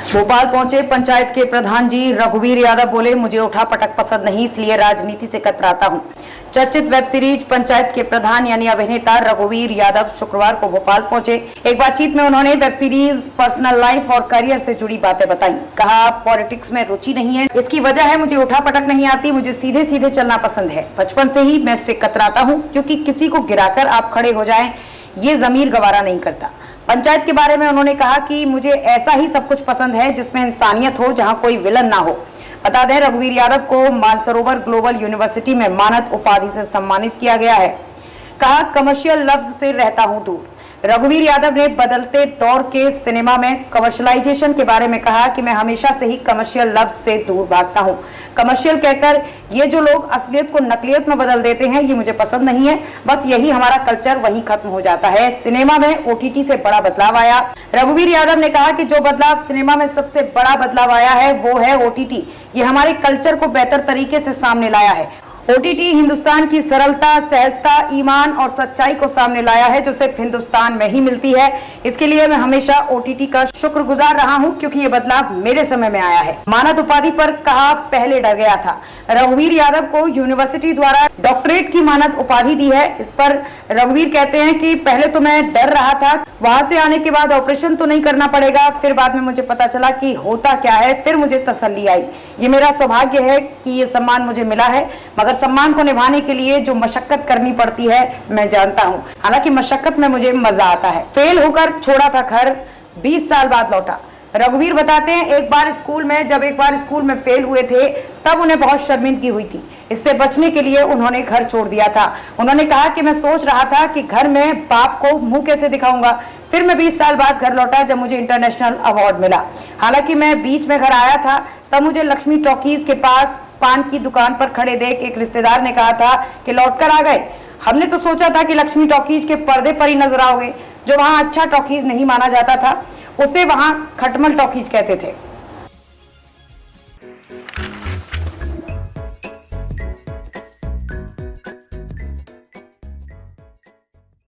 भोपाल पहुंचे पंचायत के प्रधान जी रघुवीर यादव बोले, मुझे उठापटक पसंद नहीं, इसलिए राजनीति से कतराता हूं। चर्चित वेब सीरीज पंचायत के प्रधान यानी अभिनेता रघुवीर यादव शुक्रवार को भोपाल पहुंचे। एक बातचीत में उन्होंने वेब सीरीज पर्सनल लाइफ और करियर से जुड़ी बातें बताई। कहा, पॉलिटिक्स में रुचि नहीं है, इसकी वजह है मुझे उठापटक नहीं आती, मुझे सीधे सीधे चलना पसंद है। बचपन से ही मैं इससे कतराता हूँ, क्योंकि किसी को गिराकर आप खड़े हो जाएं, ये जमीर गवारा नहीं करता। पंचायत के बारे में उन्होंने कहा कि मुझे ऐसा ही सब कुछ पसंद है जिसमें इंसानियत हो, जहां कोई विलन ना हो। बता दें, रघुवीर यादव को मानसरोवर ग्लोबल यूनिवर्सिटी में मानद उपाधि से सम्मानित किया गया है। कहा, कमर्शियल लफ्ज से रहता हूं दूर। रघुवीर यादव ने बदलते दौर के सिनेमा में कमर्शलाइजेशन के बारे में कहा कि मैं हमेशा से ही कमर्शियल लफ्ज से दूर भागता हूं। कमर्शियल कहकर ये जो लोग असलियत को नकलियत में बदल देते हैं, ये मुझे पसंद नहीं है। बस यही हमारा कल्चर वहीं खत्म हो जाता है। सिनेमा में ओटीटी से बड़ा बदलाव आया। रघुवीर यादव ने कहा कि जो बदलाव सिनेमा में सबसे बड़ा बदलाव आया है वो है ओटीटी। ये हमारे कल्चर को बेहतर तरीके से सामने लाया है। ओटीटी हिंदुस्तान की सरलता, सहजता, ईमान और सच्चाई को सामने लाया है, जो सिर्फ हिंदुस्तान में ही मिलती है। इसके लिए मैं हमेशा ओटीटी का शुक्रगुजार रहा हूं, क्योंकि ये बदलाव मेरे समय में आया है। मानद उपाधि पर कहा, पहले डर गया था। रघुवीर यादव को यूनिवर्सिटी द्वारा डॉक्टरेट की मानद उपाधि दी है। इस पर रघुवीर कहते हैं कि पहले तो मैं डर रहा था, वहां से आने के बाद ऑपरेशन तो नहीं करना पड़ेगा। फिर बाद में मुझे पता चला कि होता क्या है, फिर मुझे तसल्ली आई। ये मेरा सौभाग्य है कि ये सम्मान मुझे मिला है, मगर सम्मान को निभाने के लिए जो मशक्कत करनी पड़ती है मैं जानता हूँ। हालांकि मशक्कत में मुझे मजा आता है। फेल होकर छोड़ा था घर, 20 साल बाद लौटा। रघुवीर बताते हैं, जब एक बार स्कूल में फेल हुए थे, तब उन्हें बहुत शर्मिंदगी हुई थी। इससे बचने के लिए उन्होंने घर छोड़ दिया था। उन्होंने कहा कि मैं सोच रहा था कि घर में बाप को मुंह कैसे दिखाऊंगा। फिर मैं 20 साल बाद घर लौटा, जब मुझे इंटरनेशनल अवार्ड मिला। हालांकि मैं बीच में घर आया था, तब मुझे लक्ष्मी टॉकीज के पास पान की दुकान पर खड़े देख एक रिश्तेदार ने कहा था कि लौटकर आ गए। हमने तो सोचा था कि लक्ष्मी टॉकीज के पर्दे पर ही नजर आओगे। जो वहाँ अच्छा टॉकीज नहीं माना जाता था, उसे वहाँ खटमल टॉकीज कहते थे।